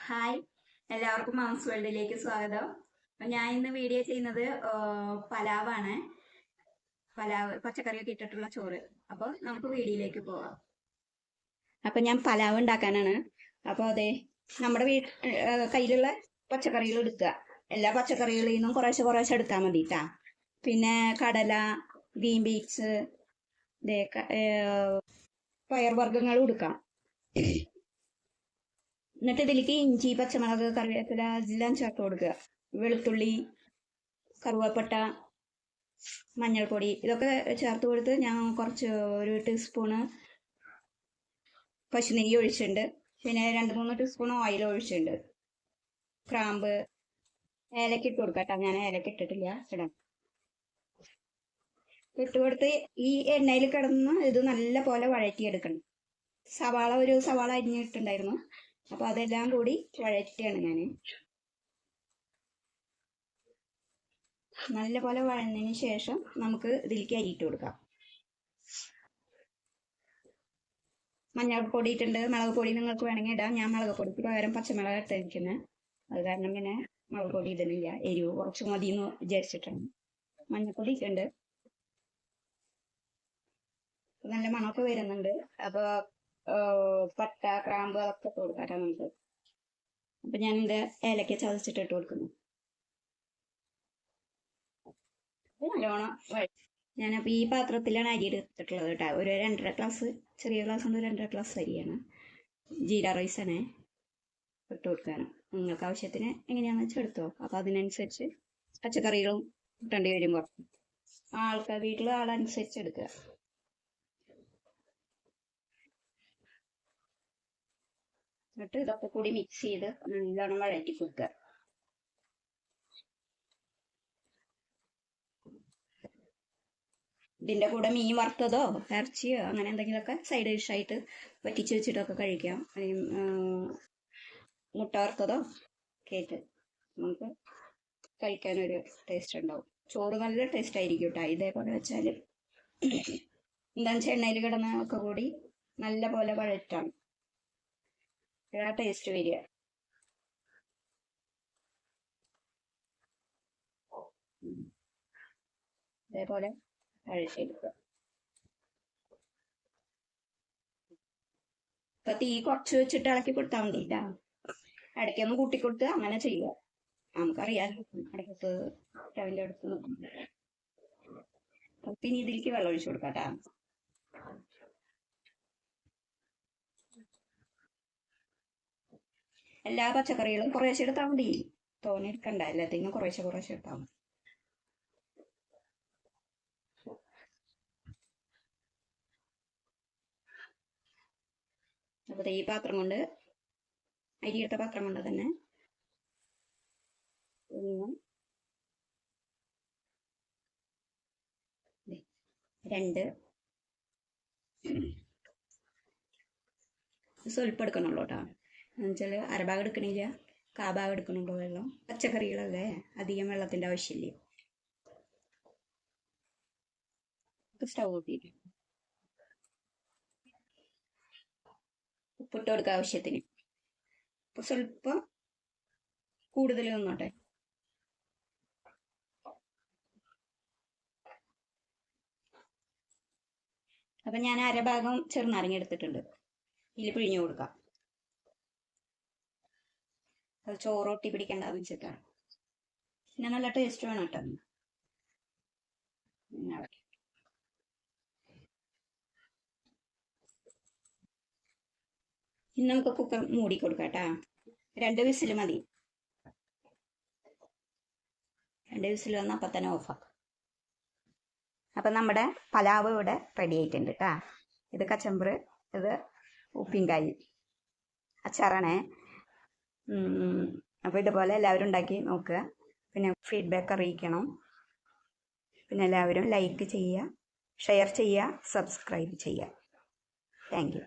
Hi, എല്ലാവർക്കും mom's വേൾഡിലേക്ക് സ്വാഗതം. ഞാൻ ഇന്ന് വീഡിയോ ചെയ്യുന്നത് പലാവാണ്. പലാവ് പച്ചക്കറിയൊക്കെ ഇട്ടിട്ടുള്ള ചോറ്. അപ്പോൾ നമുക്ക് വീഡിയോയിലേക്ക് പോവാം. അപ്പൊ ഞാൻ പലാവ് ഉണ്ടാക്കാനാണ്. അപ്പോൾ അതെ, നമ്മുടെ കയ്യിലുള്ള പച്ചക്കറികൾ എടുക്കുക. എല്ലാ പച്ചക്കറികളിൽ നിന്നും കുറേശ്ശെ കുറേശ്ശെ എടുത്താൽ മതി കേട്ടാ. പിന്നെ കടല, ഗ്രീൻ ബീൻസ്, പയർവർഗ്ഗങ്ങളും എടുക്കാം. എന്നിട്ട് ഇതിലേക്ക് ഇഞ്ചി, പച്ചമുളക്, കറിവേപ്പില എല്ലാം ചേർത്ത് കൊടുക്കുക. വെളുത്തുള്ളി, കറുവപ്പട്ട, മഞ്ഞൾപ്പൊടി ഇതൊക്കെ ചേർത്ത് കൊടുത്ത് ഞാൻ കുറച്ച് 1 ടീസ്പൂണ് പശുനെയ്യ് ഒഴിച്ചിട്ടുണ്ട്. പിന്നെ 2-3 ടീസ്പൂൺ ഓയിൽ ഒഴിച്ചിട്ടുണ്ട്. ക്രാമ്പ്, ഏലക്ക ഇട്ട് കൊടുക്കട്ടോ. ഞാൻ ഏലക്ക ഇട്ടിട്ടില്ല, ഇടാം. ഇട്ട് കൊടുത്ത് ഈ എണ്ണയിൽ കിടന്ന് ഇത് നല്ല പോലെ വഴറ്റിയെടുക്കണം. ഒരു സവാള അരിഞ്ഞിട്ടുണ്ടായിരുന്നു. അപ്പൊ അതെല്ലാം കൂടി വഴറ്റിയാണ് ഞാൻ. നല്ല പോലെ വഴന്നതിന് ശേഷം നമുക്ക് ഇതിലേക്ക് അരിയിട്ട് കൊടുക്കാം. മഞ്ഞൾപ്പൊടി ഇട്ടുണ്ട്, മുളക് പൊടി നിങ്ങൾക്ക് വേണമെങ്കിൽ ഇടാം. ഞാൻ മുളക് പൊടിക്ക് പകരം പച്ചമുളക് ഇട്ടിരിക്കുന്നത്. അത് കാരണം പിന്നെ മുളക് പൊടി ഇടുന്നില്ല, എരിവ് കുറച്ച് മതി എന്ന് വിചാരിച്ചിട്ടാണ്. മഞ്ഞൾപ്പൊടി ഇട്ടുണ്ട്. നല്ല മണമൊക്കെ വരുന്നുണ്ട്. അപ്പൊ പട്ട, ക്രാമ്പ് അതൊക്കെ കൊടുക്കാം നമുക്ക്. അപ്പൊ ഞാൻ ഇത് ഏലക്ക ചതച്ചിട്ട് ഇട്ട് കൊടുക്കുന്നു. നല്ലോണം ഞാനപ്പോൾ ഈ പാത്രത്തിലാണ് അരി എടുത്തിട്ടുള്ളത് കേട്ടോ. ഒരു 2.5 ഗ്ലാസ്, ചെറിയ ഗ്ലാസ് കൊണ്ട് 2.5 ഗ്ലാസ് അരിയാണ്. ജീര റൈസാണ് ഇട്ട് കൊടുക്കാനും. നിങ്ങൾക്ക് ആവശ്യത്തിന് എങ്ങനെയാണെന്ന് വെച്ചാൽ എടുത്തോ. അപ്പൊ അതിനനുസരിച്ച് പച്ചക്കറികളും ഇട്ടേണ്ടി വരുമ്പോൾ വീട്ടിൽ ആളനുസരിച്ച് എടുക്കുക. എന്നിട്ട് ഇതൊക്കെ കൂടി മിക്സ് ചെയ്ത് നല്ലോണം വഴറ്റി കൊടുക്കുക. ഇതിന്റെ കൂടെ മീൻ വറുത്തതോ ഇറച്ചിയോ അങ്ങനെ എന്തെങ്കിലുമൊക്കെ സൈഡ് ഡിഷായിട്ട് വറ്റിച്ച് വെച്ചിട്ടൊക്കെ കഴിക്കാം. മുട്ട വറുത്തതോ കേട്ട് നമുക്ക് കഴിക്കാനൊരു ടേസ്റ്റ് ഉണ്ടാവും. ചോറ് നല്ല ടേസ്റ്റ് ആയിരിക്കും കേട്ടോ. ഇതേപോലെ വെച്ചാൽ എന്താണെന്ന് വെച്ചാൽ എണ്ണയിൽ കിടന്ന ഒക്കെ കൂടി നല്ല പോലെ വഴറ്റാണ് ടേസ്റ്റ് വരിക. ഇതേപോലെ വഴറ്റിയെടുക്കുക. ഇപ്പൊ തീ കുറച്ച് വെച്ചിട്ട് ഇളക്കി കൊടുത്താൽ മതി കേട്ടാ. ഇടയ്ക്കൊന്ന് കൂട്ടിക്കൊടുത്ത് അങ്ങനെ ചെയ്യുക. നമുക്കറിയാലോ ഇടയ്ക്കത്ത് സ്റ്റവിൻ്റെ അടുത്ത് നിൽക്കും. പിന്നെ ഇതിലേക്ക് വെള്ളം ഒഴിച്ചു കൊടുക്കാട്ടാ. എല്ലാ പച്ചക്കറികളും കുറേശ്ശെ എടുത്താൽ മതി, തോനെ എടുക്കണ്ട. എല്ലാത്തിനും കുറേശ്ശെ കുറേശ്ശെ എടുത്താൽ മതി. അപ്പോൾ ഈ പാത്രം കൊണ്ട്, അരിയിട്ട പാത്രം കൊണ്ട് തന്നെ 1, 2 സ്വൽപ്പം എടുക്കണുള്ളൂ കേട്ടോ. എന്നുവെച്ചാൽ അരഭാഗം എടുക്കണില്ല, കാഭാഗം എടുക്കണുള്ളൂ വെള്ളം. പച്ചക്കറികളല്ലേ, അധികം വെള്ളത്തിൻ്റെ ആവശ്യമില്ല. സ്റ്റൗ കൂട്ടിയിട്ട് ഉപ്പിട്ട് കൊടുക്കുക ആവശ്യത്തിന്. അപ്പൊ സ്വല്പം കൂടുതൽ നിന്നോട്ടെ. അപ്പൊ ഞാൻ അരഭാഗം ചെറുനാരങ്ങ എടുത്തിട്ടുണ്ട്, ഇതിൽ പിഴിഞ്ഞു കൊടുക്കാം. അത് ചോറൊട്ടി പിടിക്കേണ്ടതെന്ന് വെച്ചിട്ടാണ്. പിന്നെ നല്ല ടേസ്റ്റ് വേണം കേട്ടോ. ഇനി നമുക്ക് കുക്കർ മൂടി കൊടുക്കാം കേട്ടാ. 2 വിസിൽ മതി. 2 വിസിൽ വന്നാൽ അപ്പം തന്നെ ഓഫാക്കാം. അപ്പം നമ്മുടെ പലാവ് ഇവിടെ റെഡി ആയിട്ടുണ്ട് കേട്ടാ. ഇത് കച്ചമ്പറ്, ഇത് ഉപ്പിൻകായി അച്ചാറാണേ. അപ്പോൾ ഇതുപോലെ എല്ലാവരും ഉണ്ടാക്കി നോക്കുക. പിന്നെ ഫീഡ്ബാക്ക് അറിയിക്കണം. പിന്നെ എല്ലാവരും ലൈക്ക് ചെയ്യുക, ഷെയർ ചെയ്യുക, സബ്സ്ക്രൈബ് ചെയ്യുക. Thank you.